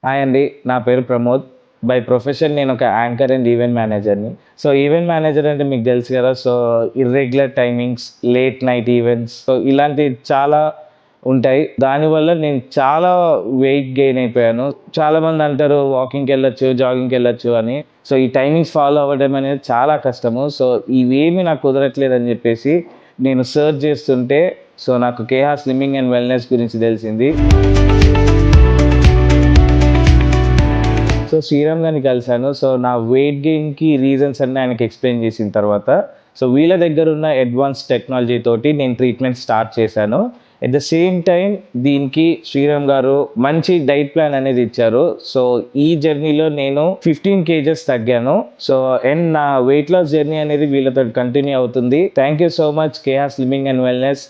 Hi అండి. నా పేరు ప్రమోద్. బై ప్రొఫెషన్ నేను ఒక యాంకర్ అండ్ ఈవెంట్ మేనేజర్‌ని. సో, ఈవెంట్ మేనేజర్ అంటే మీకు తెలుసు కదా! So, irregular timings, late night events so, ఇలాంటివి చాలా ఉంటాయి. దానివల్ల నేను చాలా వెయిట్ గెయిన్ అయిపోయాను. చాలామంది అంటారు వాకింగ్‌కెళ్ళొచ్చు, జాగింగ్‌కెళ్ళొచ్చు అని. సో, ఈ టైమింగ్స్ ఫాలో అవ్వడం అనేది చాలా కష్టము. సో, ఇవేమీ నాకు కుదరట్లేదని చెప్పేసి నేను సెర్చ్ చేస్తుంటే సో, నాకు కేహా స్లిమ్మింగ్ అండ్ వెల్‌నెస్ గురించి తెలిసింది. సో, శ్రీరామ్ గారిని కలిసాను. సో, నా వెయిట్ గెయిన్‌కి రీజన్స్ అన్నీ ఆయనకి ఎక్స్‌ప్లెయిన్ చేసిన తర్వాత, సో, వీళ్ళ దగ్గరున్న అడ్వాన్స్ టెక్నాలజీ తోటి నేను ట్రీట్మెంట్ స్టార్ట్ చేశాను. ఎట్ ద సేమ్ టైమ్ దీనికి శ్రీరామ్ గారు మంచి డైట్ ప్లాన్ అనేది ఇచ్చారు. సో, ఈ జర్నీలో నేను 15 కేజెస్ తగ్గాను. సో, అండ్ నా వెయిట్ లాస్ జర్నీ అనేది వీళ్ళతోటి కంటిన్యూ అవుతుంది. Thank you so much KR slimming and wellness.